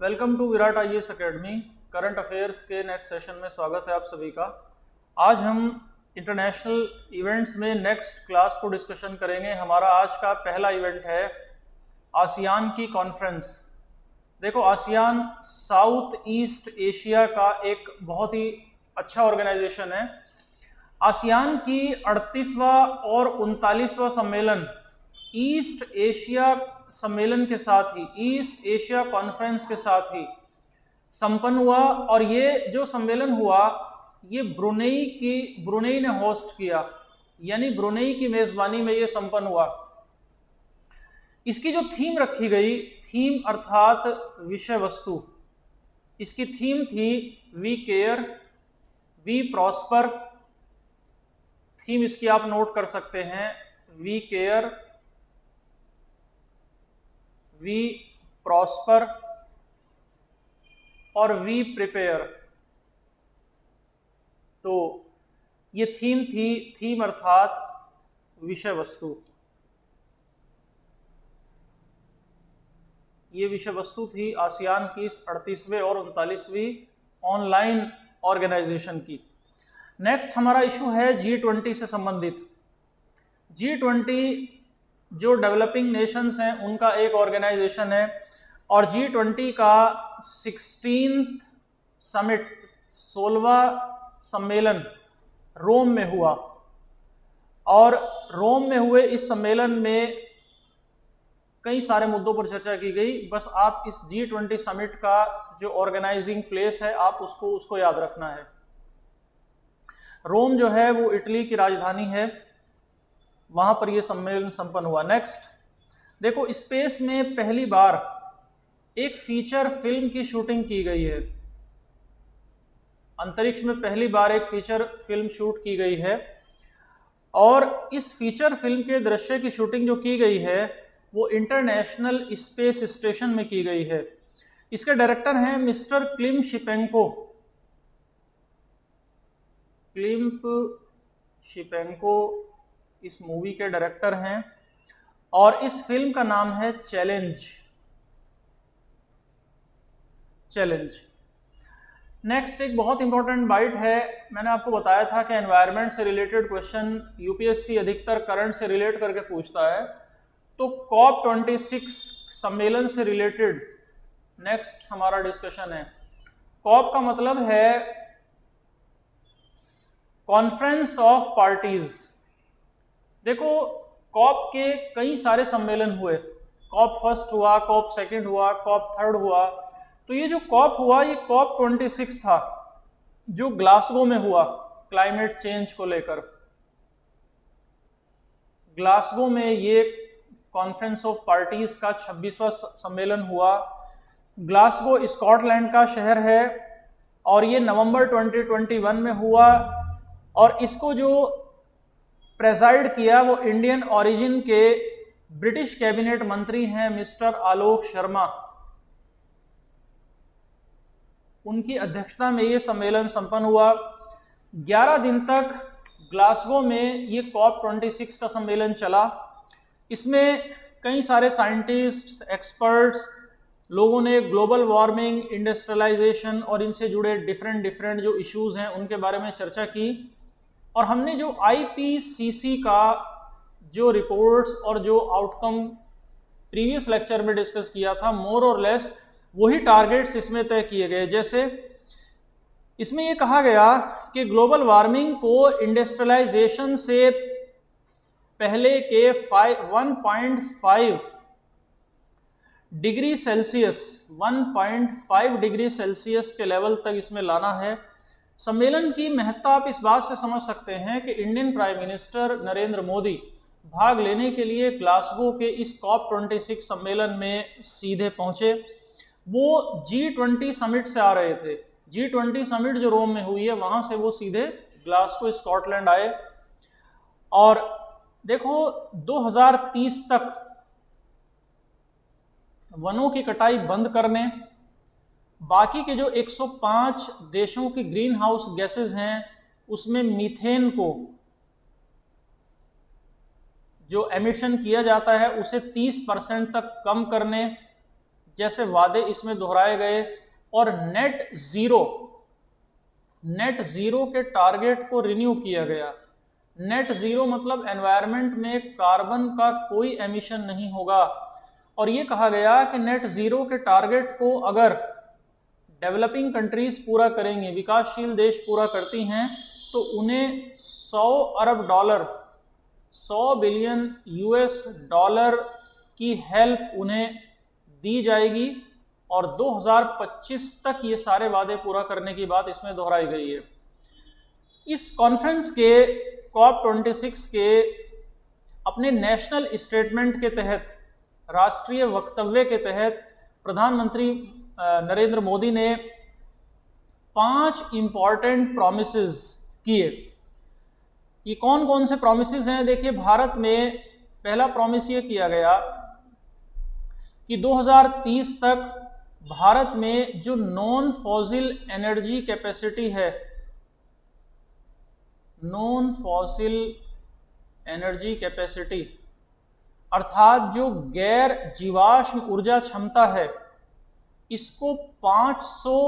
Welcome to Virat IAS academy. Current affairs के next session में स्वागत है आप सभी का। आज हम इंटरनेशनल इवेंट्स में नेक्स्ट क्लास को डिस्कशन करेंगे। हमारा आज का पहला इवेंट है आसियान की कॉन्फ्रेंस। देखो, आसियान साउथ ईस्ट एशिया का एक बहुत ही अच्छा ऑर्गेनाइजेशन है। आसियान की 38वां और 39वां सम्मेलन ईस्ट एशिया सम्मेलन के साथ ही, ईस्ट एशिया कॉन्फ्रेंस के साथ ही संपन्न हुआ। और ये जो सम्मेलन हुआ ये ब्रुनेई ने होस्ट किया, यानी ब्रुनेई की मेजबानी में ये संपन्न हुआ। इसकी जो थीम रखी गई, थीम अर्थात विषय वस्तु, इसकी थीम थी we care we prosper. Theme इसकी आप नोट कर सकते हैं, वी केयर वी प्रॉस्पर और वी प्रिपेयर। तो ये थीम थी, थीम अर्थात विषय वस्तु। ये विषय वस्तु थी आसियान की 38वें और 39वीं ऑनलाइन ऑर्गेनाइजेशन की। नेक्स्ट हमारा इशू है G20 से संबंधित। G20 जो डेवलपिंग नेशंस हैं उनका एक ऑर्गेनाइजेशन है और G20 का 16th समिट, 16वां सम्मेलन रोम में हुआ। और रोम में हुए इस सम्मेलन में कई सारे मुद्दों पर चर्चा की गई। बस आप इस G20 समिट का जो ऑर्गेनाइजिंग प्लेस है आप उसको याद रखना है। रोम जो है वो इटली की राजधानी है, वहां पर यह सम्मेलन संपन्न हुआ। नेक्स्ट देखो, स्पेस में पहली बार एक फीचर फिल्म की शूटिंग की गई है। अंतरिक्ष में पहली बार एक फीचर फिल्म शूट की गई है और इस फीचर फिल्म के दृश्य की शूटिंग जो की गई है वो इंटरनेशनल स्पेस स्टेशन में की गई है। इसके डायरेक्टर हैं मिस्टर क्लिम शिपेंको। इस मूवी के डायरेक्टर हैं और इस फिल्म का नाम है चैलेंज। नेक्स्ट एक बहुत इंपॉर्टेंट बाइट है। मैंने आपको बताया था कि एनवायरनमेंट से रिलेटेड क्वेश्चन यूपीएससी अधिकतर करंट से रिलेट करके पूछता है। तो COP26 सम्मेलन से रिलेटेड नेक्स्ट हमारा डिस्कशन है। COP का मतलब है कॉन्फ्रेंस ऑफ पार्टीज। देखो, COP के कई सारे सम्मेलन हुए। COP फर्स्ट हुआ, COP सेकंड हुआ, COP थर्ड हुआ। तो ये जो COP हुआ ये COP26 था जो ग्लासगो में हुआ क्लाइमेट चेंज को लेकर। ग्लासगो में ये कॉन्फ्रेंस ऑफ पार्टीज का 26वां सम्मेलन हुआ। ग्लासगो स्कॉटलैंड का शहर है और ये नवंबर 2021 में हुआ और इसको जो प्रेसाइड किया वो इंडियन ओरिजिन के ब्रिटिश कैबिनेट मंत्री हैं मिस्टर आलोक शर्मा। उनकी अध्यक्षता में ये सम्मेलन संपन्न हुआ। 11 दिन तक ग्लासगो में ये COP26 का सम्मेलन चला। इसमें कई सारे साइंटिस्ट, एक्सपर्ट्स, लोगों ने ग्लोबल वार्मिंग, इंडस्ट्रियलाइजेशन और इनसे जुड़े डिफरेंट जो इश्यूज हैं उनके बारे में चर्चा की। और हमने जो IPCC का जो रिपोर्ट्स और जो आउटकम प्रीवियस लेक्चर में डिस्कस किया था, मोर और लेस वही टारगेट्स इसमें तय किए गए। जैसे इसमें यह कहा गया कि ग्लोबल वार्मिंग को इंडस्ट्रियलाइजेशन से पहले के 1.5 डिग्री सेल्सियस 1.5 डिग्री सेल्सियस के लेवल तक इसमें लाना है। सम्मेलन की महत्ता आप इस बात से समझ सकते हैं कि Indian prime minister Narendra Modi भाग लेने के लिए ग्लासगो के इस COP26 सम्मेलन में सीधे पहुंचे। वो G20 समिट से आ रहे थे। G20 समिट जो रोम में हुई है वहां से वो सीधे ग्लासगो स्कॉटलैंड आए। और देखो, 2030 तक वनों की कटाई बंद करने, बाकी के जो 105 देशों की ग्रीन हाउस गैसेज हैं उसमें मीथेन को जो एमिशन किया जाता है उसे 30% तक कम करने, जैसे वादे इसमें दोहराए गए और नेट ज़ीरो के टारगेट को रिन्यू किया गया। नेट ज़ीरो मतलब एनवायरनमेंट में कार्बन का कोई एमिशन नहीं होगा, और ये कहा गया कि नेट ज़ीरो के टारगेट को अगर डेवलपिंग कंट्रीज पूरा करेंगे, विकासशील देश पूरा करती हैं, तो उन्हें 100 अरब डॉलर, 100 बिलियन यूएस डॉलर की हेल्प उन्हें दी जाएगी, और 2025 तक ये सारे वादे पूरा करने की बात इसमें दोहराई गई है। इस कॉन्फ्रेंस के COP26 के अपने नेशनल स्टेटमेंट के तहत, राष्ट्रीय वक्तव्य के तहत प्रधानमंत्री नरेंद्र मोदी ने 5 इंपॉर्टेंट प्रॉमिसेस किए। ये कौन कौन से प्रॉमिसेस हैं? देखिए, भारत में पहला प्रॉमिस ये किया गया कि 2030 तक भारत में जो नॉन फॉसिल एनर्जी कैपेसिटी है, नॉन फॉसिल एनर्जी कैपेसिटी अर्थात जो गैर जीवाश्म ऊर्जा क्षमता है, इसको 500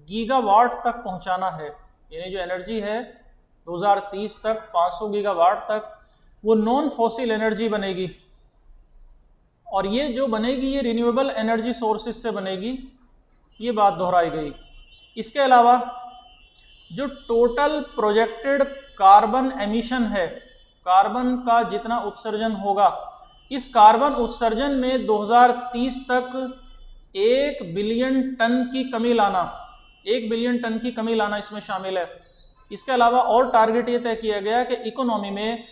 गीगावाट तक पहुंचाना है। यानी जो एनर्जी है 2030 तक 500 गीगावाट तक वो नॉन फॉसिल एनर्जी बनेगी, और ये जो बनेगी ये रिन्यूएबल एनर्जी सोर्सेज से बनेगी, ये बात दोहराई गई। इसके अलावा जो टोटल प्रोजेक्टेड कार्बन एमिशन है, कार्बन का जितना उत्सर्जन होगा, इस कार्बन उत्सर्जन में 2030 तक 1 बिलियन टन की कमी लाना, 1 बिलियन टन की कमी लाना इसमें शामिल है। इसके अलावा और टारगेट ये तय किया गया कि इकोनॉमी में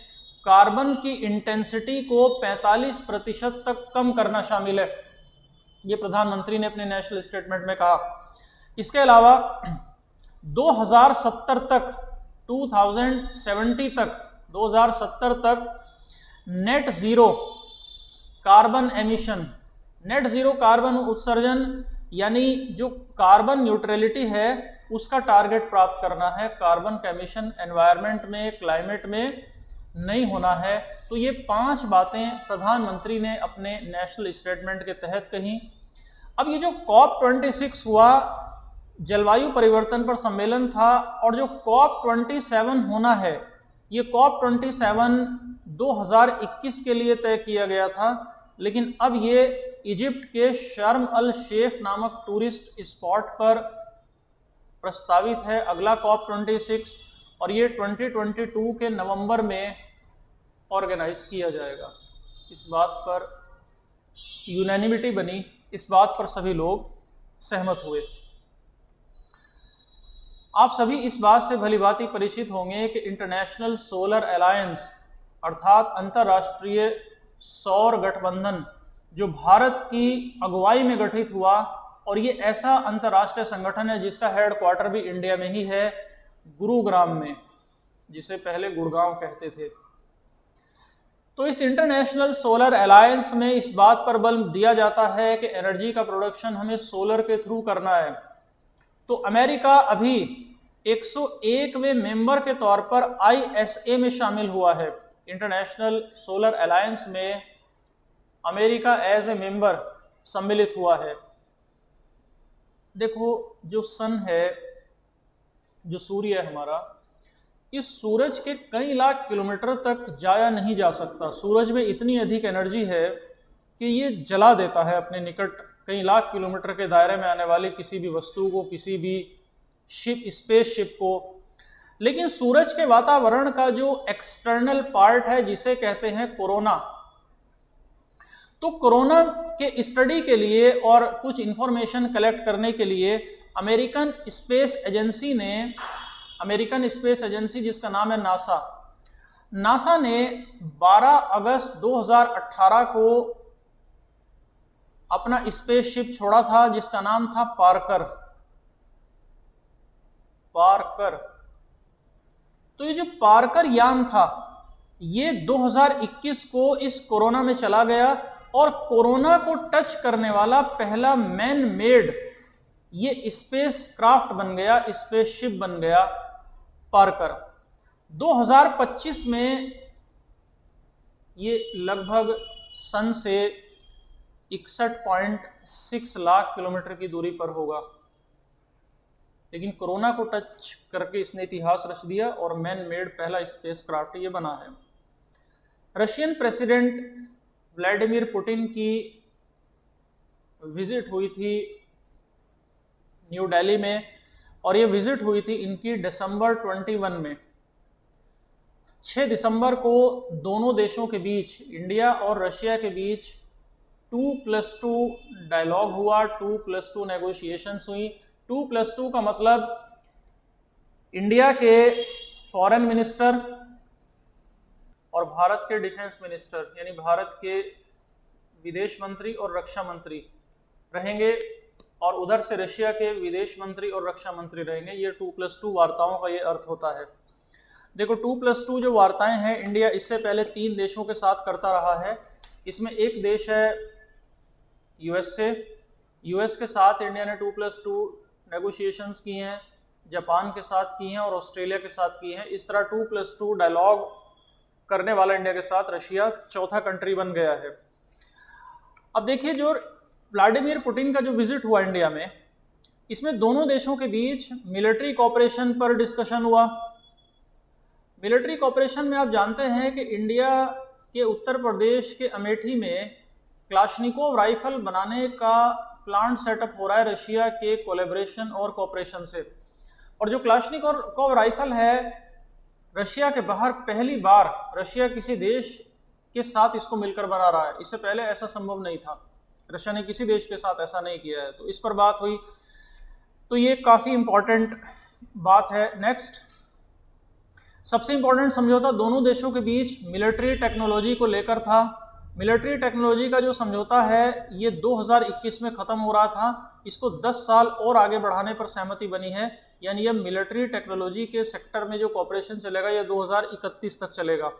कार्बन की इंटेंसिटी को 45% तक कम करना शामिल है। ये प्रधानमंत्री ने अपने नेशनल स्टेटमेंट में कहा। इसके अलावा 2070 तक 2070 तक net zero carbon emission, net zero carbon उत्सर्जन यानी जो कार्बन न्यूट्रलिटी है उसका टारगेट प्राप्त करना है। कार्बन का एमिशन एनवायरनमेंट में, क्लाइमेट में नहीं होना है। तो ये 5 बातें प्रधानमंत्री ने अपने नेशनल स्टेटमेंट के तहत कही। अब ये जो COP26 हुआ, जलवायु परिवर्तन पर सम्मेलन था, और जो COP27 होना है, ये COP27 2021 के लिए तय किया गया था, लेकिन अब ये इजिप्ट के शर्म अल शेख नामक टूरिस्ट स्पॉट पर प्रस्तावित है, अगला COP26, और ये 2022 के नवंबर में ऑर्गेनाइज किया जाएगा। इस बात पर यूनैनिमिटी बनी, इस बात पर सभी लोग सहमत हुए। आप सभी इस बात से भलीभांति परिचित होंगे कि इंटरनेशनल सोलर अलायंस अर्थात अंतर्राष्ट्रीय सौर गठबंधन जो भारत की अगुवाई में गठित हुआ, और ये ऐसा अंतर्राष्ट्रीय संगठन है जिसका हेडक्वार्टर भी इंडिया में ही है, गुरुग्राम में, जिसे पहले गुड़गांव कहते थे। तो इस इंटरनेशनल सोलर अलायंस में इस बात पर बल दिया जाता है कि एनर्जी का प्रोडक्शन हमें सोलर के थ्रू करना है। तो अमेरिका अभी 101वें मेंबर के तौर पर ISA में शामिल हुआ है। इंटरनेशनल सोलर अलायंस में अमेरिका एज ए मेंबर सम्मिलित हुआ है। देखो, जो सन है, जो सूर्य है हमारा, इस सूरज के कई लाख किलोमीटर तक जाया नहीं जा सकता। सूरज में इतनी अधिक एनर्जी है कि ये जला देता है अपने निकट कई लाख किलोमीटर के दायरे में आने वाली किसी भी वस्तु को, किसी भी स्पेसशिप को। लेकिन सूरज के वातावरण का जो एक्सटर्नल पार्ट है, जिसे कहते हैं कोरोना, तो कोरोना के स्टडी के लिए और कुछ इंफॉर्मेशन कलेक्ट करने के लिए अमेरिकन स्पेस एजेंसी जिसका नाम है नासा ने 12 अगस्त 2018 को अपना स्पेसशिप छोड़ा था जिसका नाम था पार्कर। तो ये जो पार्कर यान था, ये 2021 को इस कोरोना में चला गया, और कोरोना को टच करने वाला पहला मैन मेड ये स्पेस क्राफ्ट बन गया, स्पेसशिप बन गया पार्कर। 2025 में ये लगभग सन से 61.6 लाख किलोमीटर की दूरी पर होगा, लेकिन कोरोना को टच करके इसने इतिहास रच दिया और मैन मेड पहला स्पेसक्राफ्ट ये बना है। रशियन प्रेसिडेंट व्लादिमीर पुतिन की विजिट हुई थी न्यू दिल्ली में, और ये विजिट हुई थी इनकी दिसंबर 21 में। 6 दिसंबर को दोनों देशों के बीच, इंडिया और रशिया के बीच 2+2 डायलॉग हुआ, 2+2 नेगोशिएशंस हुई। 2+2 का मतलब इंडिया के फॉरेन मिनिस्टर और भारत के डिफेंस मिनिस्टर, यानी भारत के विदेश मंत्री और रक्षा मंत्री रहेंगे, और उधर से रशिया के विदेश मंत्री और रक्षा मंत्री रहेंगे। ये 2+2 वार्ताओं का ये अर्थ होता है। देखो 2+2 जो वार्ताएं हैं, इंडिया इससे पहले 3 देशों के साथ करता रहा है। इसमें एक देश है यूएसए, यूएस के साथ इंडिया ने 2+2 नेगोशिएशंस की हैं, जापान के साथ की हैं और ऑस्ट्रेलिया के साथ की हैं। इस तरह 2+2 डायलॉग करने वाला इंडिया के साथ रशिया चौथा कंट्री बन गया है। अब देखिए, जो व्लादिमीर पुतिन का जो विजिट हुआ इंडिया में, इसमें दोनों देशों के बीच मिलिट्री कोऑपरेशन पर डिस्कशन हुआ। मिलिट्री कोऑपरेशन में आप जानते हैं कि इंडिया के उत्तर प्रदेश के अमेठी में क्लाशनिकोव राइफल बनाने का प्लांट सेटअप हो रहा है रशिया के कोलैबोरेशन और कोऑपरेशन से। और जो क्लाशनिकोव राइफल है, रशिया के बाहर पहली बार रशिया किसी देश के साथ इसको मिलकर बना रहा है। इससे पहले ऐसा संभव नहीं था, रशिया ने किसी देश के साथ ऐसा नहीं किया है। तो इस पर बात हुई, तो ये काफ़ी इंपॉर्टेंट बात है। नेक्स्ट, सबसे इंपॉर्टेंट समझौता दोनों देशों के बीच मिलिट्री टेक्नोलॉजी को लेकर था। मिलिट्री टेक्नोलॉजी का जो समझौता है ये 2021 में ख़त्म हो रहा था, इसको 10 साल और आगे बढ़ाने पर सहमति बनी है, यानी यह मिलिट्री टेक्नोलॉजी के सेक्टर में जो कोऑपरेशन चलेगा ये 2031 तक चलेगा।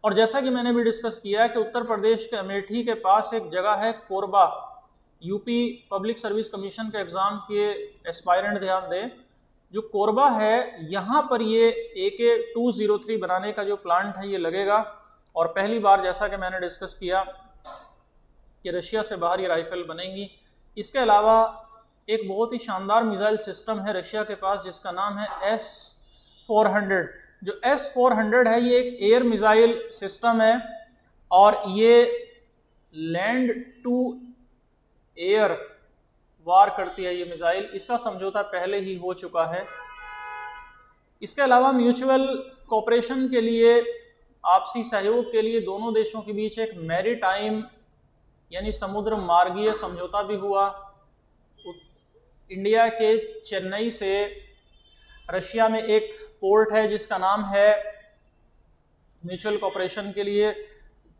और जैसा कि मैंने भी डिस्कस किया है कि उत्तर प्रदेश के अमेठी के पास एक जगह है Korba, UP public service commission के एग्ज़ाम के एस्पायरेंट ध्यान दें, जो कोरबा है यहाँ पर ये AK-203 बनाने का जो प्लांट है ये लगेगा। और पहली बार, जैसा कि मैंने डिस्कस किया, कि रशिया से बाहर ये राइफल बनेंगी। इसके अलावा एक बहुत ही शानदार मिसाइल सिस्टम है रशिया के पास जिसका नाम है S-400। जो S-400 है ये एक एयर मिसाइल सिस्टम है और ये लैंड टू एयर वार करती है ये मिसाइल। इसका समझौता पहले ही हो चुका है। इसके अलावा म्यूचुअल कोऑपरेशन के लिए, आपसी सहयोग के लिए दोनों देशों के बीच एक मैरीटाइम यानी समुद्र मार्गीय समझौता भी हुआ। इंडिया के चेन्नई से रशिया में एक पोर्ट है जिसका नाम है म्यूचुअल कोऑपरेशन के लिए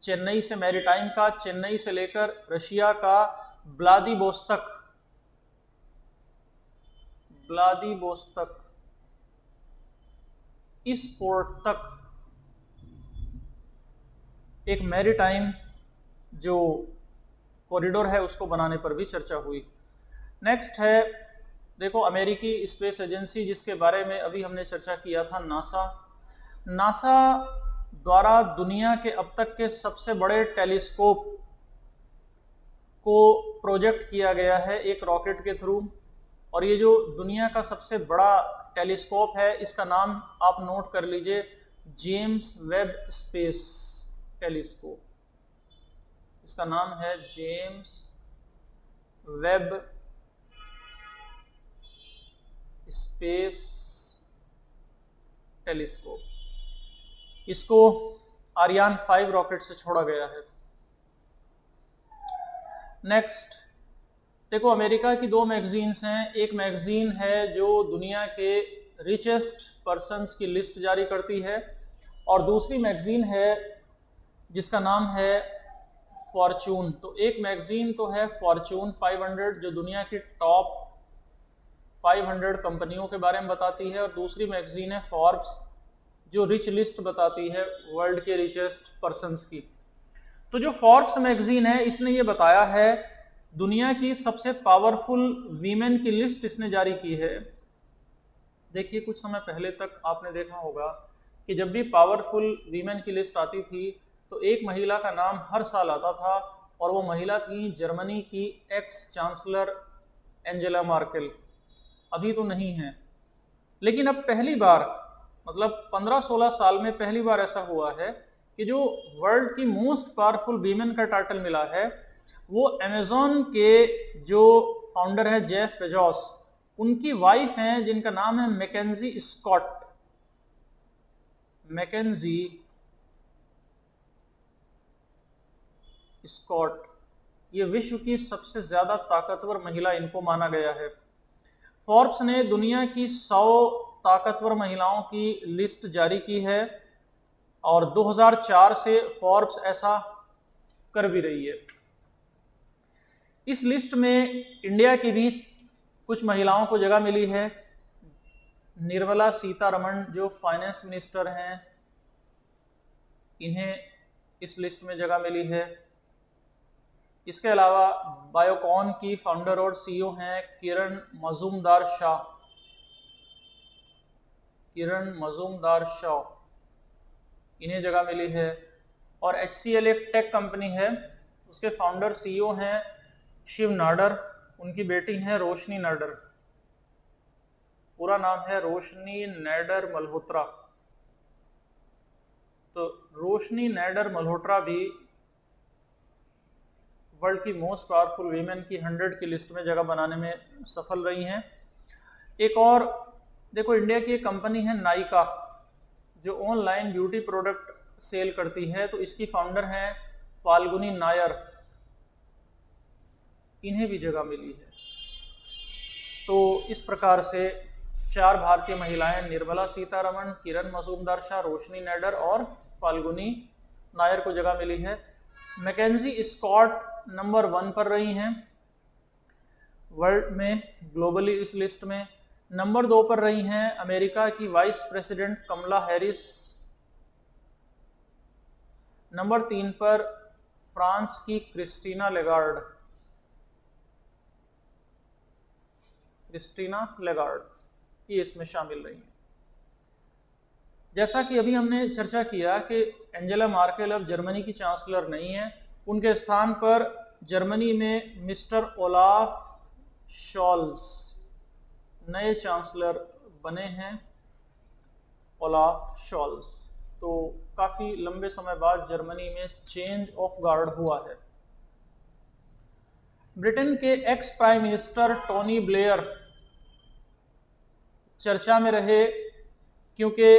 चेन्नई से मैरीटाइम का, चेन्नई से लेकर रशिया का व्लादिवोस्तोक इस पोर्ट तक एक मैरीटाइम जो कॉरिडोर है उसको बनाने पर भी चर्चा हुई। नेक्स्ट है, देखो, अमेरिकी स्पेस एजेंसी जिसके बारे में अभी हमने चर्चा किया था, नासा द्वारा दुनिया के अब तक के सबसे बड़े टेलीस्कोप को प्रोजेक्ट किया गया है एक रॉकेट के थ्रू। और ये जो दुनिया का सबसे बड़ा टेलीस्कोप है इसका नाम आप नोट कर लीजिए, जेम्स वेब स्पेस टेलीस्कोप। इसका नाम है जेम्स वेब स्पेस टेलीस्कोप। इसको आर्यन 5 रॉकेट से छोड़ा गया है। नेक्स्ट, देखो, अमेरिका की 2 मैगजीन्स हैं। एक मैगजीन है जो दुनिया के रिचेस्ट पर्सन्स की लिस्ट जारी करती है और दूसरी मैगजीन है जिसका नाम है फॉर्चून। तो एक मैगजीन तो है फॉर्चून 500 जो दुनिया की टॉप 500 कंपनियों के बारे में बताती है, और दूसरी मैगजीन है फॉर्ब्स जो रिच लिस्ट बताती है वर्ल्ड के रिचेस्ट पर्सन्स की। तो जो फॉर्ब्स मैगजीन है इसने ये बताया है, दुनिया की सबसे पावरफुल वीमेन की लिस्ट इसने जारी की है। देखिए, कुछ समय पहले तक आपने देखा होगा कि जब भी पावरफुल वीमेन की लिस्ट आती थी तो एक महिला का नाम हर साल आता था और वो महिला थी जर्मनी की एक्स चांसलर एंजेला मार्केल। अभी तो नहीं है, लेकिन अब पहली बार मतलब 15-16 साल में पहली बार ऐसा हुआ है कि जो वर्ल्ड की मोस्ट पावरफुल वीमेन का टाइटल मिला है वो अमेजॉन के जो फाउंडर है जेफ बेजोस, उनकी वाइफ हैं जिनका नाम है मैकेंजी स्कॉट। मैकेंजी स्कॉट, ये विश्व की सबसे ज्यादा ताकतवर महिला इनको माना गया है। फोर्ब्स ने दुनिया की 100 ताकतवर महिलाओं की लिस्ट जारी की है और 2004 से फोर्ब्स ऐसा कर भी रही है। इस लिस्ट में इंडिया की भी कुछ महिलाओं को जगह मिली है। निर्मला सीतारमण जो फाइनेंस मिनिस्टर हैं, इन्हें इस लिस्ट में जगह मिली है। इसके अलावा बायोकॉन की फाउंडर और सीईओ हैं किरण मजूमदार-शाह। किरण मजूमदार-शाह, इन्हें जगह मिली है। और HCL एक टेक कंपनी है, उसके फाउंडर सीईओ हैं शिव नाडर, उनकी बेटी हैं रोशनी नाडर। पूरा नाम है रोशनी नाडर मल्होत्रा। तो रोशनी नाडर मल्होत्रा भी वर्ल्ड की मोस्ट पावरफुल वीमेन की 100 की लिस्ट में जगह बनाने में सफल रही हैं। एक और देखो, इंडिया की एक कंपनी है नायका जो ऑनलाइन ब्यूटी प्रोडक्ट सेल करती है, तो इसकी फाउंडर हैं फाल्गुनी नायर, इन्हें भी जगह मिली है। तो इस प्रकार से 4 भारतीय महिलाएं निर्मला सीतारमण, किरण मजूमदार-शाह, रोशनी नाडर और फाल्गुनी नायर को जगह मिली है। मैकेंजी स्कॉट नंबर 1 पर रही हैं वर्ल्ड में, ग्लोबली इस लिस्ट में। नंबर 2 पर रही हैं अमेरिका की vice president Kamala Harris. Number 3 पर फ्रांस की क्रिस्टीना लेगार्ड। क्रिस्टीना लेगार्ड ये इसमें शामिल रही हैं। जैसा कि अभी हमने चर्चा किया कि एंजेला मार्केल अब जर्मनी की चांसलर नहीं है, उनके स्थान पर जर्मनी में मिस्टर ओलाफ शॉल्ज नए चांसलर बने हैं। ओलाफ शॉल्ज, तो काफी लंबे समय बाद जर्मनी में चेंज ऑफ गार्ड हुआ है। ब्रिटेन के ex prime minister Tony Blair चर्चा में रहे क्योंकि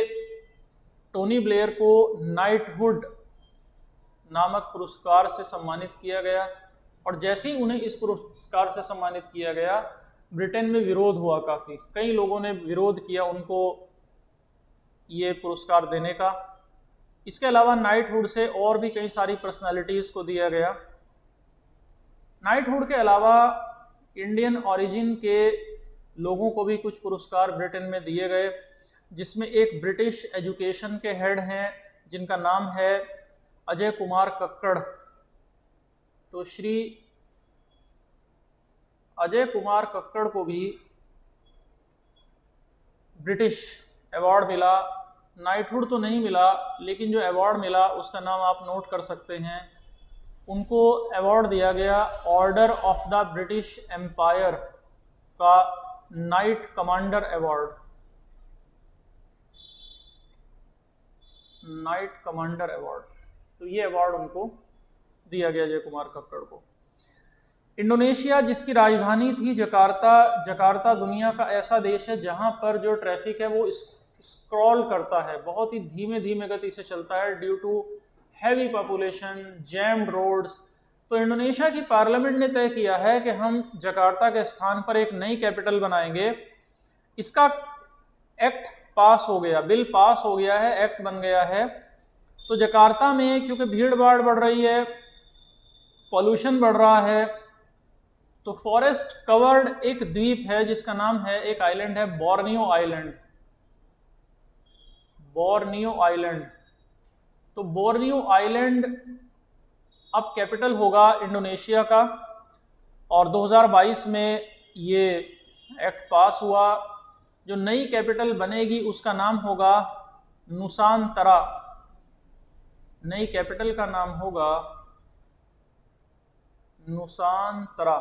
टोनी ब्लेयर को नाइटहुड नामक पुरस्कार से सम्मानित किया गया, और जैसे ही उन्हें इस पुरस्कार से सम्मानित किया गया ब्रिटेन में विरोध हुआ। काफ़ी कई लोगों ने विरोध किया उनको ये पुरस्कार देने का। इसके अलावा नाइटहुड से और भी कई सारी पर्सनालिटीज़ को दिया गया। नाइटहुड के अलावा इंडियन ओरिजिन के लोगों को भी कुछ पुरस्कार ब्रिटेन में दिए गए, जिसमें एक ब्रिटिश एजुकेशन के हेड हैं जिनका नाम है अजय कुमार कक्कड़। तो श्री अजय कुमार कक्कड़ को भी ब्रिटिश अवार्ड मिला। नाइटहुड तो नहीं मिला, लेकिन जो अवार्ड मिला उसका नाम आप नोट कर सकते हैं। उनको अवार्ड दिया गया order of the British Empire का knight commander award. Knight commander award, तो ये अवार्ड उनको दिया गया अजय कुमार कक्कड़ को। इंडोनेशिया जिसकी राजधानी थी जकार्ता, जकार्ता दुनिया का ऐसा देश है जहां पर जो ट्रैफिक है वो स्क्रॉल करता है, बहुत ही धीमे धीमे गति से चलता है due to heavy population, jammed roads. तो इंडोनेशिया की पार्लियामेंट ने तय किया है कि हम जकार्ता के स्थान पर एक नई कैपिटल बनाएंगे। इसका एक्ट पास हो गया, बिल पास हो गया है, एक्ट बन गया है। तो जकार्ता में क्योंकि भीड़ भाड़ बढ़ रही है, पॉल्यूशन बढ़ रहा है, तो फॉरेस्ट कवर्ड एक द्वीप है जिसका नाम है, एक आइलैंड है बोर्नियो आइलैंड। बोर्नियो आइलैंड, तो बोर्नियो आइलैंड अब कैपिटल होगा इंडोनेशिया का, और 2022 में ये एक्ट पास हुआ। जो नई कैपिटल बनेगी उसका नाम होगा नुसांतरा। नई कैपिटल का नाम होगा नुसानतरा,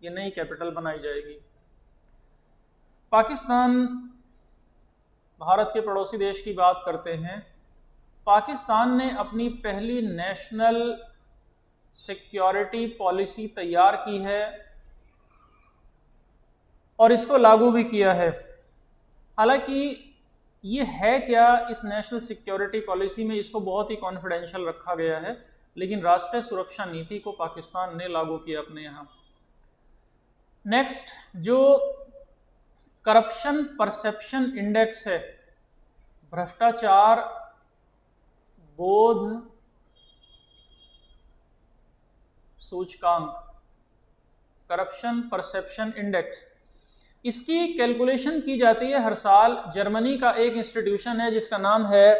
ये नई कैपिटल बनाई जाएगी। पाकिस्तान, भारत के पड़ोसी देश की बात करते हैं। पाकिस्तान ने अपनी पहली नेशनल सिक्योरिटी पॉलिसी तैयार की है और इसको लागू भी किया है। हालांकि ये है क्या इस नेशनल सिक्योरिटी पॉलिसी में, इसको बहुत ही कॉन्फिडेंशियल रखा गया है, लेकिन राष्ट्रीय सुरक्षा नीति को पाकिस्तान ने लागू किया अपने यहाँ। नेक्स्ट, जो करप्शन परसेप्शन इंडेक्स है, भ्रष्टाचार बोध सूचकांक, करप्शन परसेप्शन इंडेक्स, इसकी कैलकुलेशन की जाती है हर साल। जर्मनी का एक इंस्टीट्यूशन है जिसका नाम है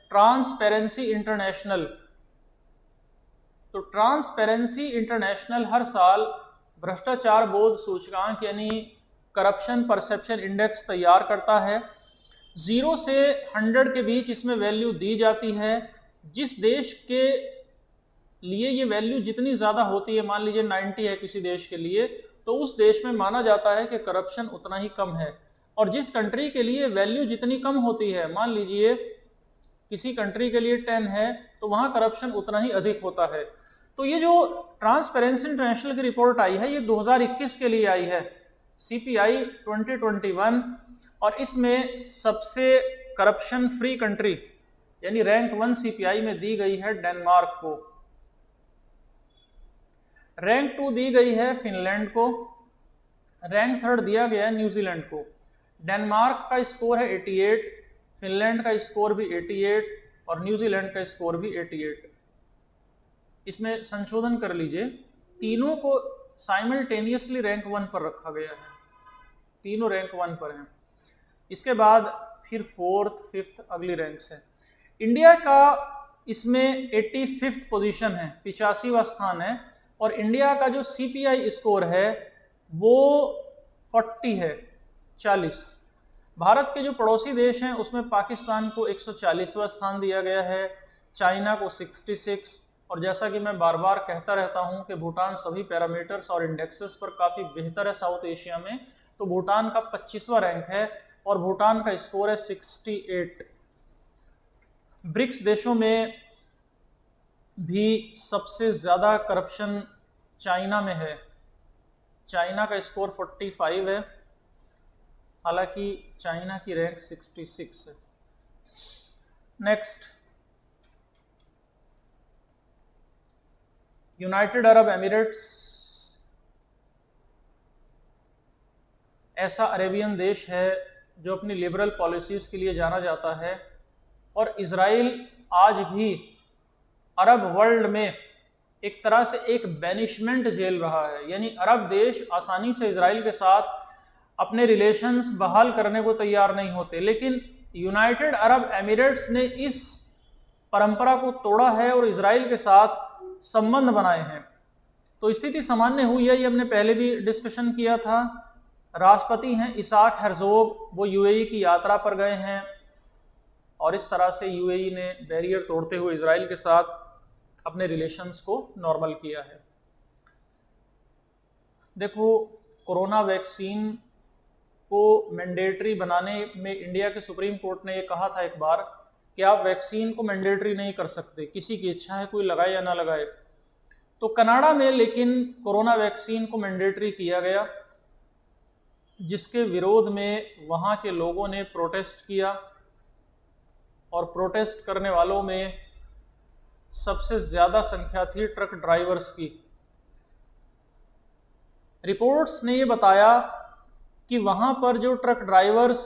ट्रांसपेरेंसी इंटरनेशनल। तो ट्रांसपेरेंसी इंटरनेशनल हर साल भ्रष्टाचार बोध सूचकांक यानी करप्शन परसेप्शन इंडेक्स तैयार करता है। 0 से 100 के बीच इसमें वैल्यू दी जाती है। जिस देश के लिए ये वैल्यू जितनी ज़्यादा होती है, मान लीजिए 90 है किसी देश के लिए, तो उस देश में माना जाता है कि करप्शन उतना ही कम है। और जिस कंट्री के लिए वैल्यू जितनी कम होती है, मान लीजिए किसी कंट्री के लिए 10 है, तो वहाँ करप्शन उतना ही अधिक होता है। तो ये जो ट्रांसपेरेंसी इंटरनेशनल की रिपोर्ट आई है, ये 2021 के लिए आई है, CPI 2021, और इसमें सबसे करप्शन फ्री कंट्री यानी रैंक 1 CPI में दी गई है डेनमार्क को, रैंक 2 दी गई है फिनलैंड को, रैंक 3 दिया गया है न्यूजीलैंड को। डेनमार्क का स्कोर है 88, फिनलैंड का स्कोर भी 88 और न्यूजीलैंड का स्कोर भी 88। इसमें संशोधन कर लीजिए, तीनों को साइमल्टेनियसली रैंक 1 पर रखा गया है, तीनों रैंक 1 पर हैं। इसके बाद फिर 4th 5th अगली रैंक है। इंडिया का इसमें 85th पोजीशन है, 85वां स्थान है, और इंडिया का जो CPI स्कोर है वो 40 है, 40। भारत के जो पड़ोसी देश हैं उसमें पाकिस्तान को 140वां स्थान दिया गया है, चाइना को 66, और जैसा कि मैं बार बार कहता रहता हूं कि भूटान सभी पैरामीटर्स और इंडेक्सेस पर काफ़ी बेहतर है साउथ एशिया में, तो भूटान का 25वां रैंक है और भूटान का स्कोर है 68। ब्रिक्स देशों में भी सबसे ज़्यादा करप्शन चाइना में है, चाइना का स्कोर 45 है, हालांकि चाइना की रैंक 66 है। नेक्स्ट, यूनाइटेड अरब एमिरेट्स ऐसा अरेबियन देश है जो अपनी लिबरल पॉलिसीज़ के लिए जाना जाता है, और इज़राइल आज भी अरब वर्ल्ड में एक तरह से एक बैनिशमेंट झेल रहा है, यानी अरब देश आसानी से इज़राइल के साथ अपने रिलेशंस बहाल करने को तैयार नहीं होते, लेकिन यूनाइटेड अरब एमिरेट्स ने इस परंपरा को तोड़ा है और इज़राइल के साथ संबंध बनाए हैं। तो स्थिति सामान्य हुई है, ये हमने पहले भी डिस्कशन किया था। राष्ट्रपति हैं इसाक हेर्जोग, वो UAE की यात्रा पर गए हैं और इस तरह से UAE ने बैरियर तोड़ते हुए इज़राइल के साथ अपने रिलेशंस को नॉर्मल किया है। देखो, कोरोना वैक्सीन को मैंडेटरी बनाने में इंडिया के सुप्रीम कोर्ट ने ये कहा था एक बार कि आप वैक्सीन को मैंडेटरी नहीं कर सकते, किसी की इच्छा है कोई लगाए या ना लगाए। तो कनाडा में लेकिन कोरोना वैक्सीन को मैंडेटरी किया गया, जिसके विरोध में वहाँ के लोगों ने प्रोटेस्ट किया, और प्रोटेस्ट करने वालों में सबसे ज़्यादा संख्या थी ट्रक ड्राइवर्स की। रिपोर्ट्स ने ये बताया कि वहाँ पर जो ट्रक ड्राइवर्स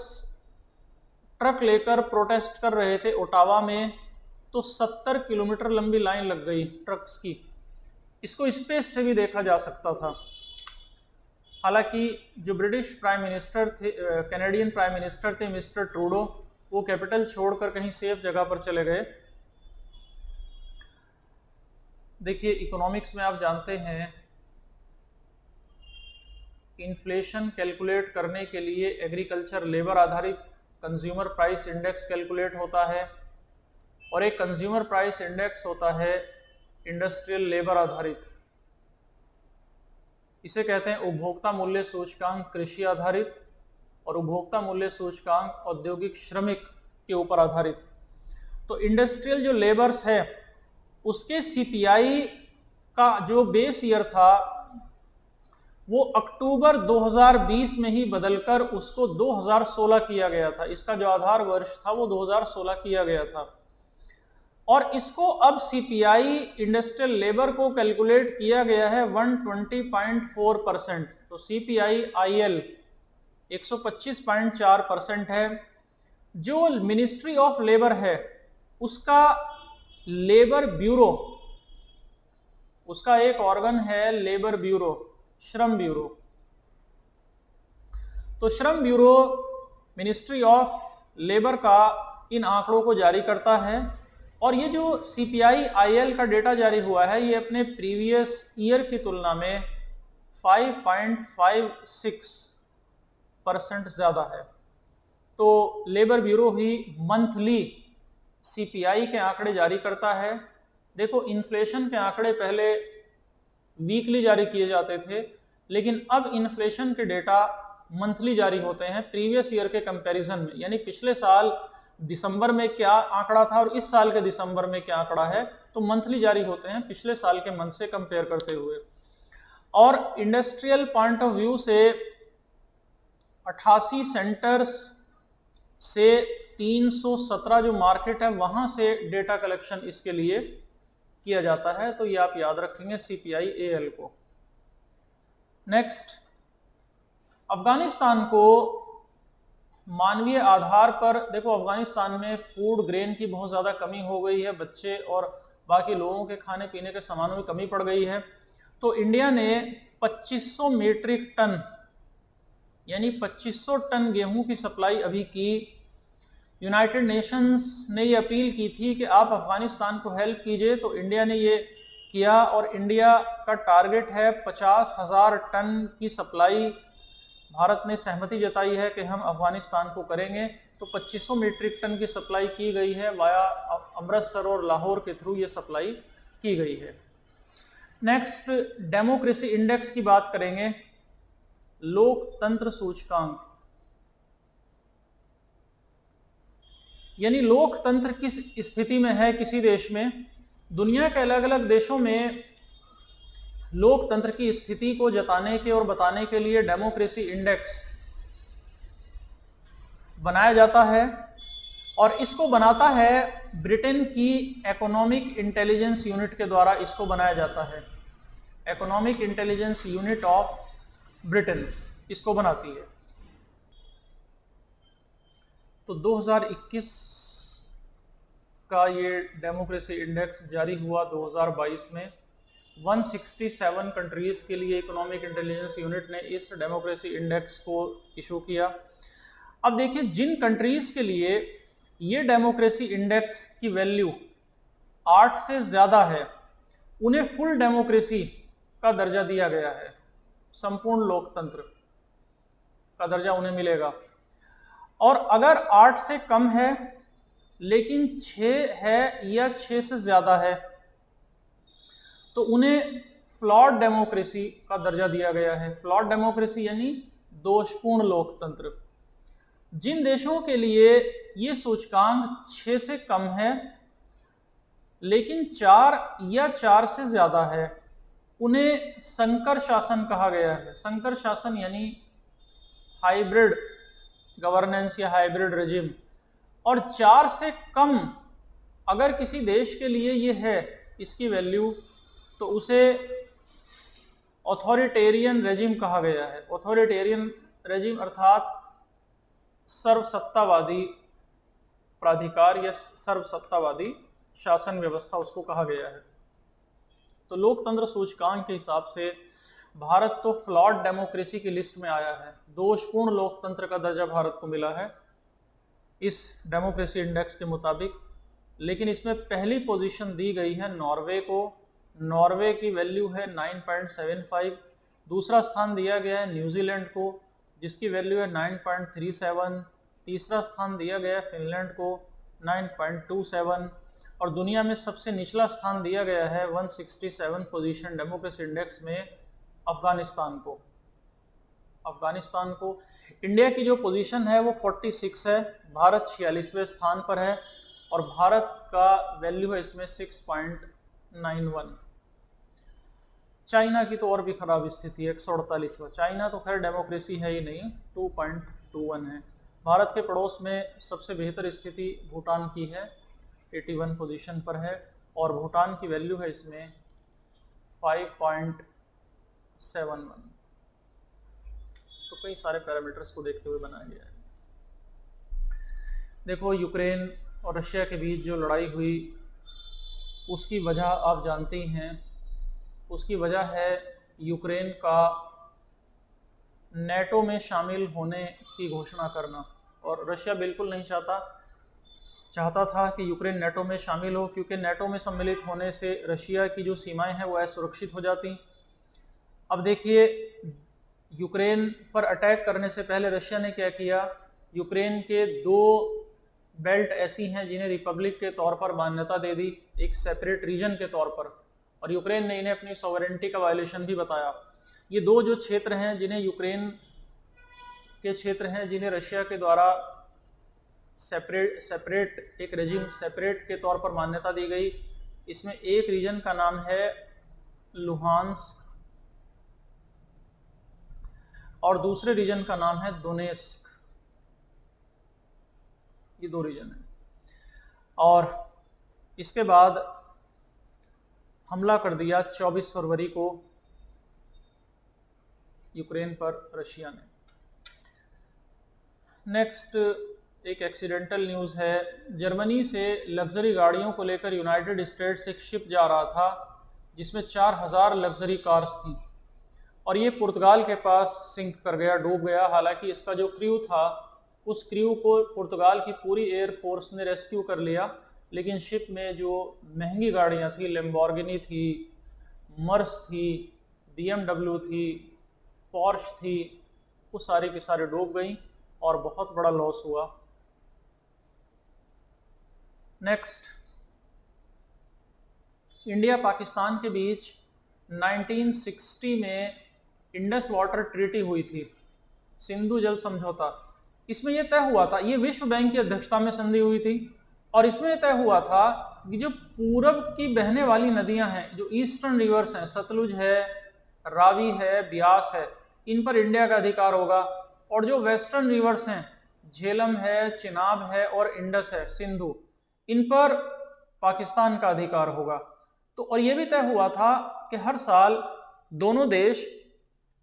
ट्रक लेकर प्रोटेस्ट कर रहे थे ओटावा में, तो 70 किलोमीटर लंबी लाइन लग गई ट्रक्स की। इसको स्पेस से भी देखा जा सकता था। हालांकि जो ब्रिटिश प्राइम मिनिस्टर थे, कैनेडियन प्राइम मिनिस्टर थे मिस्टर ट्रूडो, वो कैपिटल छोड़कर कहीं सेफ जगह पर चले गए। देखिए, इकोनॉमिक्स में आप जानते हैं इन्फ्लेशन कैलकुलेट करने के लिए एग्रीकल्चर लेबर आधारित कंज्यूमर प्राइस इंडेक्स कैलकुलेट होता है, और एक कंज्यूमर प्राइस इंडेक्स होता है इंडस्ट्रियल लेबर आधारित, इसे कहते हैं उपभोक्ता मूल्य सूचकांक कृषि आधारित, और उपभोक्ता मूल्य सूचकांक औद्योगिक श्रमिक के ऊपर आधारित। तो इंडस्ट्रियल जो लेबर्स है उसके सीपीआई का जो बेस ईयर था वो अक्टूबर 2020 में ही बदलकर उसको 2016 किया गया था। इसका जो आधार वर्ष था वो 2016 किया गया था, और इसको अब सीपीआई इंडस्ट्रियल लेबर को कैलकुलेट किया गया है 120.4%। तो सीपीआई आईएल 125.4% है। जो मिनिस्ट्री ऑफ लेबर है उसका लेबर ब्यूरो, उसका एक ऑर्गन है लेबर ब्यूरो, श्रम ब्यूरो। तो श्रम ब्यूरो मिनिस्ट्री ऑफ लेबर का इन आंकड़ों को जारी करता है, और ये जो सीपीआई आईएल का डेटा जारी हुआ है ये अपने प्रीवियस ईयर की तुलना में 5.56% ज़्यादा है। तो लेबर ब्यूरो ही मंथली सीपीआई के आंकड़े जारी करता है। देखो, इन्फ्लेशन के आंकड़े पहले वीकली जारी किए जाते थे, लेकिन अब इन्फ्लेशन के डेटा मंथली जारी होते हैं प्रीवियस ईयर के कंपैरिजन में, यानी पिछले साल दिसंबर में क्या आंकड़ा था और इस साल के दिसंबर में क्या आंकड़ा है, तो मंथली जारी होते हैं पिछले साल के मंथ से कंपेयर करते हुए। और इंडस्ट्रियल पॉइंट ऑफ व्यू से 88 सेंटर्स से 317 जो मार्केट है वहां से डेटा कलेक्शन इसके लिए किया जाता है। तो ये आप याद रखेंगे सीपीआई एएल को। नेक्स्ट, अफगानिस्तान को मानवीय आधार पर, देखो अफगानिस्तान में फूड ग्रेन की बहुत ज़्यादा कमी हो गई है, बच्चे और बाकी लोगों के खाने पीने के सामानों में कमी पड़ गई है। तो इंडिया ने 2500 मीट्रिक टन यानी 2500 टन गेहूं की सप्लाई अभी की। यूनाइटेड नेशंस ने ये अपील की थी कि आप अफगानिस्तान को हेल्प कीजिए, तो इंडिया ने ये किया, और इंडिया का टारगेट है 50,000 टन की सप्लाई। भारत ने सहमति जताई है कि हम अफगानिस्तान को करेंगे। तो 2500 मीट्रिक टन की सप्लाई की गई है, वाया अमृतसर और लाहौर के थ्रू ये सप्लाई की गई है। नेक्स्ट, डेमोक्रेसी इंडेक्स की बात करेंगे। लोकतंत्र सूचकांक, यानी लोकतंत्र किस स्थिति में है किसी देश में। दुनिया के अलग अलग देशों में लोकतंत्र की स्थिति को जताने के और बताने के लिए डेमोक्रेसी इंडेक्स बनाया जाता है, और इसको बनाता है ब्रिटेन की इकोनॉमिक इंटेलिजेंस यूनिट के द्वारा इसको बनाया जाता है। Economic intelligence unit of Britain इसको बनाती है। तो 2021 का ये डेमोक्रेसी इंडेक्स जारी हुआ 2022 में। 167 कंट्रीज़ के लिए इकोनॉमिक इंटेलिजेंस यूनिट ने इस डेमोक्रेसी इंडेक्स को इशू किया। अब देखिए, जिन कंट्रीज़ के लिए ये डेमोक्रेसी इंडेक्स की वैल्यू 8 से ज़्यादा है उन्हें फुल डेमोक्रेसी का दर्जा दिया गया है, संपूर्ण लोकतंत्र का दर्जा उन्हें मिलेगा। और अगर 8 से कम है लेकिन 6 है या 6 से ज़्यादा है तो उन्हें फ्लॉड डेमोक्रेसी का दर्जा दिया गया है। फ्लॉड डेमोक्रेसी यानी दोषपूर्ण लोकतंत्र। जिन देशों के लिए ये सूचकांक 6 से कम है लेकिन 4 या 4 से ज़्यादा है उन्हें संकर शासन कहा गया है। संकर शासन यानी हाइब्रिड गवर्नेंस या हाइब्रिड रेजिम। और 4 से कम अगर किसी देश के लिए ये है इसकी वैल्यू, तो उसे ऑथोरिटेरियन रेजिम कहा गया है। ऑथोरिटेरियन रेजिम अर्थात सर्वसत्तावादी प्राधिकार या सर्वसत्तावादी शासन व्यवस्था उसको कहा गया है। तो लोकतंत्र सूचकांक के हिसाब से भारत तो फ्लॉड डेमोक्रेसी की लिस्ट में आया है। दोषपूर्ण लोकतंत्र का दर्जा भारत को मिला है इस डेमोक्रेसी इंडेक्स के मुताबिक। लेकिन इसमें पहली पोजीशन दी गई है नॉर्वे को। नॉर्वे की वैल्यू है 9.75। दूसरा स्थान दिया गया है न्यूजीलैंड को जिसकी वैल्यू है 9.37। तीसरा स्थान दिया गया है फिनलैंड को 9.27। और दुनिया में सबसे निचला स्थान दिया गया है 167 पोजीशन डेमोक्रेसी इंडेक्स में अफगानिस्तान को। इंडिया की जो पोजीशन है वो 46 है, भारत 46वें स्थान पर है और भारत का वैल्यू है इसमें 6.91। चाइना की तो और भी खराब स्थिति है, 148वां। चाइना तो खैर डेमोक्रेसी है ही नहीं, 2.21 है। भारत के पड़ोस में सबसे बेहतर स्थिति भूटान की है, 81 पोजीशन पर है और भूटान की वैल्यू है इसमें 5.71। तो कई सारे पैरामीटर्स को देखते हुए बनाया गया है। देखो, यूक्रेन और रशिया के बीच जो लड़ाई हुई उसकी वजह आप जानते ही हैं। उसकी वजह है यूक्रेन का नेटो में शामिल होने की घोषणा करना, और रशिया बिल्कुल नहीं चाहता था कि यूक्रेन नेटो में शामिल हो, क्योंकि नेटो में सम्मिलित होने से रशिया की जो सीमाएं हैं वो असुरक्षित हो जाती। अब देखिए, यूक्रेन पर अटैक करने से पहले रशिया ने क्या किया, यूक्रेन के 2 बेल्ट ऐसी हैं जिन्हें रिपब्लिक के तौर पर मान्यता दे दी, एक सेपरेट रीजन के तौर पर, और यूक्रेन ने इन्हें अपनी सॉवरेनिटी का वायलेशन भी बताया। ये 2 जो क्षेत्र हैं जिन्हें यूक्रेन के क्षेत्र हैं जिन्हें रशिया के द्वारा सेपरेट एक रेजिम सेपरेट के तौर पर मान्यता दी गई, इसमें एक रीजन का नाम है लुहांस्क और दूसरे रीजन का नाम है दोनेस्क। ये 2 रीजन है। और इसके बाद हमला कर दिया 24 फरवरी को यूक्रेन पर रशिया ने। नेक्स्ट एक एक्सीडेंटल न्यूज़ है। जर्मनी से लग्जरी गाड़ियों को लेकर यूनाइटेड स्टेट्स एक शिप जा रहा था जिसमें 4000 लग्जरी कार्स थी और ये पुर्तगाल के पास सिंक कर गया, डूब गया। हालांकि इसका जो क्रू था उस क्रू को पुर्तगाल की पूरी एयरफोर्स ने रेस्क्यू कर लिया, लेकिन शिप में जो महंगी गाड़ियाँ थी, लैम्बोर्गिनी थी, मर्स थी, BMW थी, पोर्श थी, वो सारी की सारी डूब गई और बहुत बड़ा लॉस हुआ। नेक्स्ट, इंडिया पाकिस्तान के बीच 1960 में इंडस वाटर ट्रीटी हुई थी, सिंधु जल समझौता। इसमें यह तय हुआ था, ये विश्व बैंक की अध्यक्षता में संधि हुई थी और इसमें तय हुआ था कि जो पूरब की बहने वाली नदियां हैं, जो ईस्टर्न रिवर्स हैं, सतलुज है, रावी है, ब्यास है, इन पर इंडिया का अधिकार होगा और जो वेस्टर्न रिवर्स हैं, झेलम है, चिनाब है और इंडस है, सिंधु, इन पर पाकिस्तान का अधिकार होगा। तो और यह भी तय हुआ था कि हर साल दोनों देश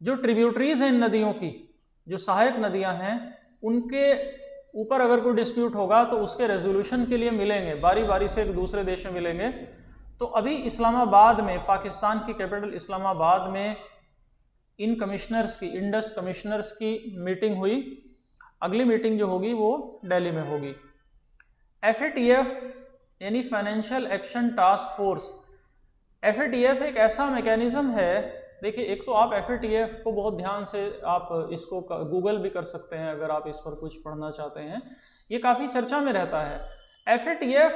जो ट्रिब्यूटरीज हैं इन नदियों की, जो सहायक नदियां हैं, उनके ऊपर अगर कोई डिस्प्यूट होगा तो उसके रेजोल्यूशन के लिए मिलेंगे, बारी बारी से एक दूसरे देश में मिलेंगे। तो अभी इस्लामाबाद में, पाकिस्तान की कैपिटल इस्लामाबाद में इन कमिश्नर्स की, इंडस कमिश्नर्स की मीटिंग हुई। अगली मीटिंग जो होगी वो दिल्ली में होगी। FATF यानी financial action task force, FATF एक ऐसा मैकेनिज्म है, देखिए एक तो आप FATF को बहुत ध्यान से आप इसको गूगल भी कर सकते हैं अगर आप इस पर कुछ पढ़ना चाहते हैं, ये काफ़ी चर्चा में रहता है। FATF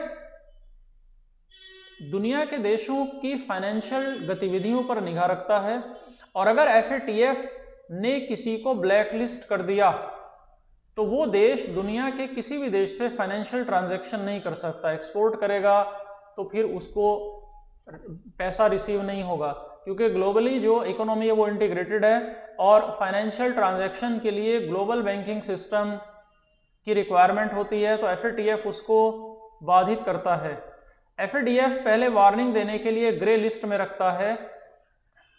दुनिया के देशों की फाइनेंशियल गतिविधियों पर निगाह रखता है और अगर FATF ने किसी को ब्लैकलिस्ट कर दिया तो वो देश दुनिया के किसी भी देश से फाइनेंशियल ट्रांजैक्शन नहीं कर सकता। एक्सपोर्ट करेगा तो फिर उसको पैसा रिसीव नहीं होगा, क्योंकि ग्लोबली जो इकोनॉमी है वो इंटीग्रेटेड है और फाइनेंशियल ट्रांजैक्शन के लिए ग्लोबल बैंकिंग सिस्टम की रिक्वायरमेंट होती है, तो FATF उसको बाधित करता है। FATF पहले वार्निंग देने के लिए ग्रे लिस्ट में रखता है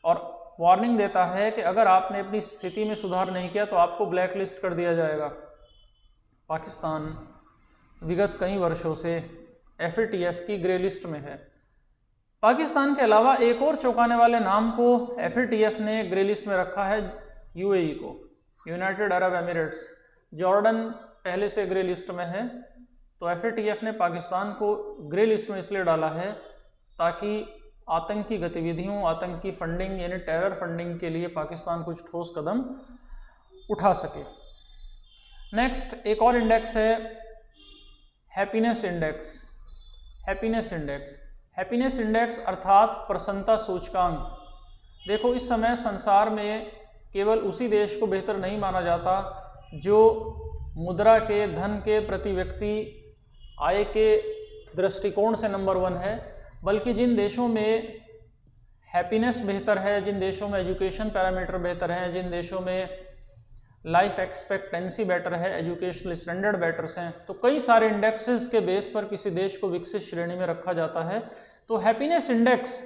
और वार्निंग देता है कि अगर आपने अपनी स्थिति में सुधार नहीं किया तो आपको ब्लैक लिस्ट कर दिया जाएगा। पाकिस्तान विगत कई वर्षों से FATF की ग्रे लिस्ट में है। पाकिस्तान के अलावा एक और चौंकाने वाले नाम को FATF ने ग्रे लिस्ट में रखा है, UAE को, यूनाइटेड अरब एमिरेट्स। जॉर्डन पहले से ग्रे लिस्ट में है, तो FATF ने पाकिस्तान को ग्रे लिस्ट में इसलिए डाला है ताकि आतंकी गतिविधियों, आतंकी फंडिंग यानी टेरर फंडिंग के लिए पाकिस्तान कुछ ठोस कदम उठा सके। नेक्स्ट एक और इंडेक्स है happiness index. Happiness index. Happiness index अर्थात प्रसन्नता सूचकांक। देखो इस समय संसार में केवल उसी देश को बेहतर नहीं माना जाता जो मुद्रा के, धन के, प्रति व्यक्ति आय के दृष्टिकोण से नंबर 1 है, बल्कि जिन देशों में हैप्पीनेस बेहतर है, जिन देशों में एजुकेशन पैरामीटर बेहतर है, जिन देशों में लाइफ एक्सपेक्टेंसी बेटर है, एजुकेशनल स्टैंडर्ड बेटर हैं, तो कई सारे इंडेक्सेस के बेस पर किसी देश को विकसित श्रेणी में रखा जाता है। तो हैप्पीनेस इंडेक्स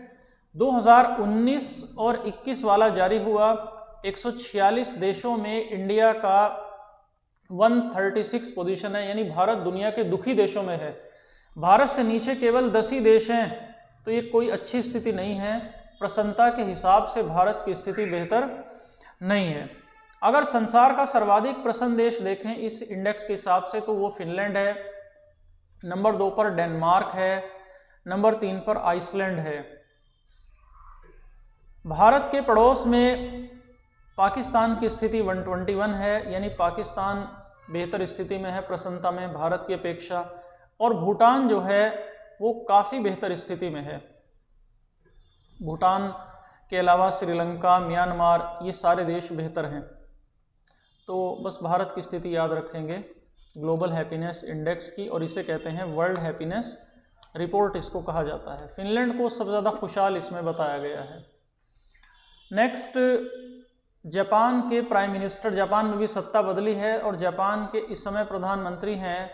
2019 और 21 वाला जारी हुआ। 146 देशों में इंडिया का 136 पोजीशन है, यानी भारत दुनिया के दुखी देशों में है। भारत से नीचे केवल 10 ही देश हैं, तो ये कोई अच्छी स्थिति नहीं है। प्रसन्नता के हिसाब से भारत की स्थिति बेहतर नहीं है। अगर संसार का सर्वाधिक प्रसन्न देश देखें इस इंडेक्स के हिसाब से तो वो फिनलैंड है, नंबर 2 पर डेनमार्क है, नंबर 3 पर आइसलैंड है। भारत के पड़ोस में पाकिस्तान की स्थिति 121 है, यानी पाकिस्तान बेहतर स्थिति में है प्रसन्नता में भारत की अपेक्षा, और भूटान जो है वो काफ़ी बेहतर स्थिति में है। भूटान के अलावा श्रीलंका, म्यांमार, ये सारे देश बेहतर हैं। तो बस भारत की स्थिति याद रखेंगे ग्लोबल हैप्पीनेस इंडेक्स की, और इसे कहते हैं वर्ल्ड हैप्पीनेस रिपोर्ट इसको कहा जाता है। फिनलैंड को सबसे ज़्यादा खुशहाल इसमें बताया गया है। नेक्स्ट, जापान के प्राइम मिनिस्टर, जापान में भी सत्ता बदली है और जापान के इस समय प्रधानमंत्री हैं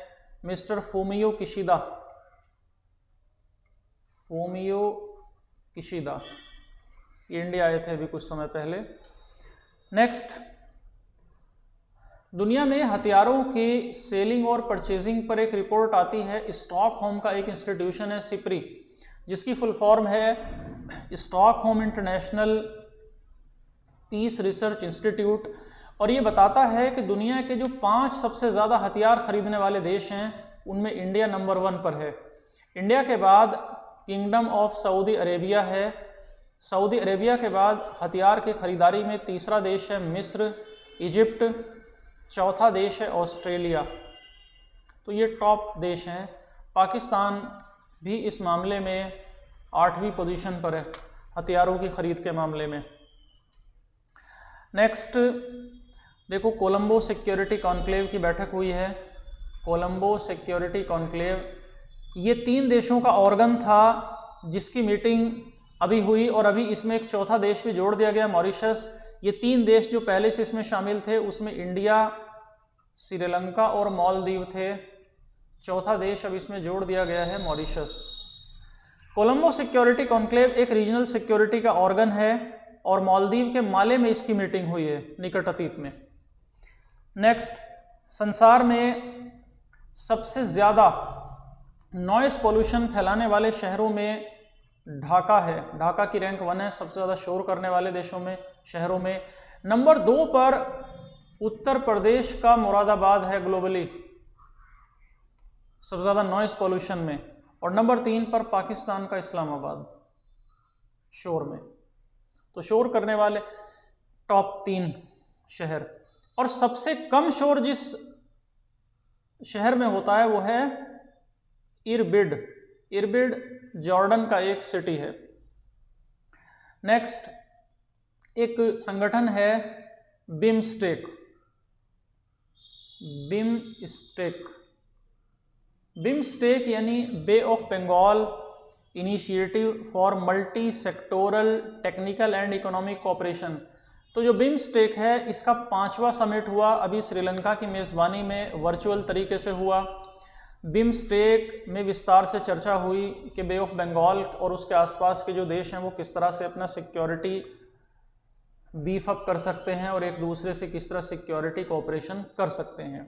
mister Fumio Kishida. Fumio Kishida, ये इंडिया आए थे अभी कुछ समय पहले। नेक्स्ट, दुनिया में हथियारों की सेलिंग और परचेजिंग पर एक रिपोर्ट आती है। स्टॉकहोम का एक इंस्टीट्यूशन है सिप्री, जिसकी फुल फॉर्म है Stockholm International Peace Research Institute, और ये बताता है कि दुनिया के जो 5 सबसे ज़्यादा हथियार खरीदने वाले देश हैं उनमें इंडिया नंबर 1 पर है। इंडिया के बाद किंगडम ऑफ सऊदी अरेबिया है। सऊदी अरेबिया के बाद हथियार की खरीदारी में तीसरा देश है मिस्र, इजिप्ट, चौथा देश है ऑस्ट्रेलिया। तो ये टॉप देश हैं। पाकिस्तान भी इस मामले में 8वीं पोजीशन पर है हथियारों की खरीद के मामले में। नेक्स्ट देखो, कोलंबो सिक्योरिटी कॉन्क्लेव की बैठक हुई है। कोलंबो सिक्योरिटी कॉन्क्लेव ये 3 देशों का ऑर्गन था जिसकी मीटिंग अभी हुई, और अभी इसमें एक चौथा देश भी जोड़ दिया गया, मॉरिशस। ये 3 देश जो पहले से इसमें शामिल थे उसमें इंडिया, श्रीलंका और मालदीव थे। चौथा देश अब इसमें जोड़ दिया गया है, मॉरिशस। कोलंबो सिक्योरिटी कॉन्क्लेव एक रीजनल सिक्योरिटी का ऑर्गन है और मालदीव के माले में इसकी मीटिंग हुई है निकट अतीत में। नेक्स्ट, संसार में सबसे ज़्यादा नॉइस पोल्यूशन फैलाने वाले शहरों में ढाका है। ढाका की रैंक 1 है सबसे ज़्यादा शोर करने वाले देशों में, शहरों में। नंबर 2 पर उत्तर प्रदेश का मुरादाबाद है ग्लोबली सबसे ज़्यादा नॉइस पोल्यूशन में, और नंबर 3 पर पाकिस्तान का इस्लामाबाद शोर में। तो शोर करने वाले टॉप 3 शहर। और सबसे कम शोर जिस शहर में होता है वो है इरबिड। इरबिड जॉर्डन का एक सिटी है। नेक्स्ट, एक संगठन है बिमस्टेक। बिमस्टेक, बिमस्टेक यानी bay of Bengal initiative for multi sectoral technical and economic cooperation. तो जो बिमस्टेक है इसका 5वां समिट हुआ अभी श्रीलंका की मेज़बानी में, वर्चुअल तरीके से हुआ। बिमस्टेक में विस्तार से चर्चा हुई कि बे ऑफ बंगाल और उसके आसपास के जो देश हैं वो किस तरह से अपना सिक्योरिटी बीफ अप कर सकते हैं और एक दूसरे से किस तरह सिक्योरिटी कोऑपरेशन कर सकते हैं।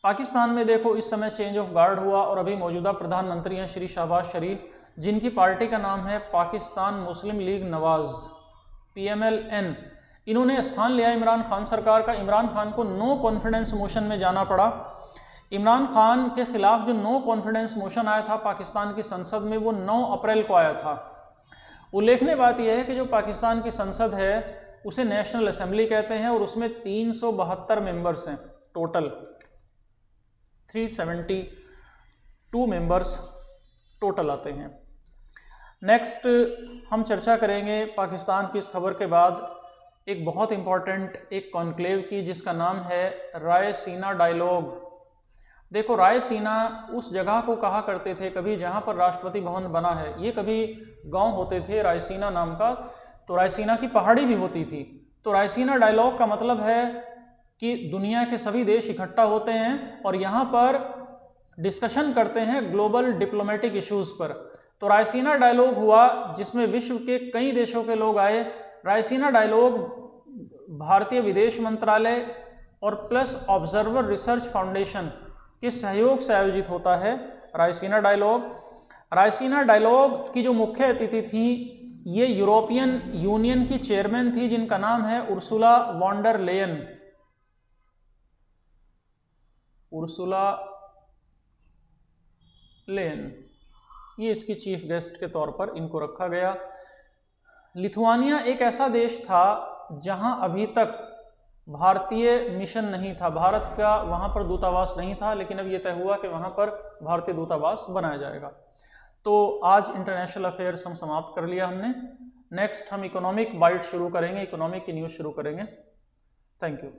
पाकिस्तान में देखो इस समय चेंज ऑफ गार्ड हुआ और अभी मौजूदा प्रधानमंत्री हैं श्री शहबाज शरीफ, जिनकी पार्टी का नाम है पाकिस्तान मुस्लिम लीग नवाज, PMLN। इन्होंने स्थान लिया इमरान खान सरकार का। इमरान खान को नो कॉन्फिडेंस मोशन में जाना पड़ा। इमरान खान के खिलाफ जो नो कॉन्फिडेंस मोशन आया था पाकिस्तान की संसद में वो 9 अप्रैल को आया था। उल्लेखनीय बात यह है कि जो पाकिस्तान की संसद है उसे नेशनल असेंबली कहते हैं और उसमें 372 मेंबर्स हैं टोटल, 372 मेंबर्स टोटल आते हैं। नेक्स्ट हम चर्चा करेंगे पाकिस्तान की इस खबर के बाद एक बहुत इंपॉर्टेंट एक कॉन्क्लेव की, जिसका नाम है रायसीना डायलॉग। देखो, रायसीना उस जगह को कहा करते थे कभी जहां पर राष्ट्रपति भवन बना है। ये कभी गांव होते थे रायसीना नाम का, तो रायसीना की पहाड़ी भी होती थी। तो रायसीना डायलॉग का मतलब है कि दुनिया के सभी देश इकट्ठा होते हैं और यहाँ पर डिस्कशन करते हैं ग्लोबल डिप्लोमेटिक इश्यूज पर। तो रायसीना डायलॉग हुआ जिसमें विश्व के कई देशों के लोग आए। रायसीना डायलॉग भारतीय विदेश मंत्रालय और प्लस ऑब्जर्वर रिसर्च फाउंडेशन के सहयोग से आयोजित होता है रायसीना डायलॉग। रायसीना डायलॉग की जो मुख्य अतिथि थी, ये यूरोपियन यूनियन की चेयरमैन थी जिनका नाम है Ursula von der Leyen. Ursula Leyen, ये इसकी चीफ गेस्ट के तौर पर इनको रखा गया। लिथुआनिया एक ऐसा देश था जहां अभी तक भारतीय मिशन नहीं था, भारत का वहां पर दूतावास नहीं था, लेकिन अब यह तय हुआ कि वहां पर भारतीय दूतावास बनाया जाएगा। तो आज इंटरनेशनल अफेयर्स हम समाप्त कर लिया हमने। नेक्स्ट हम इकोनॉमिक बाइट शुरू करेंगे, इकोनॉमिक की न्यूज़ शुरू करेंगे। Thank you.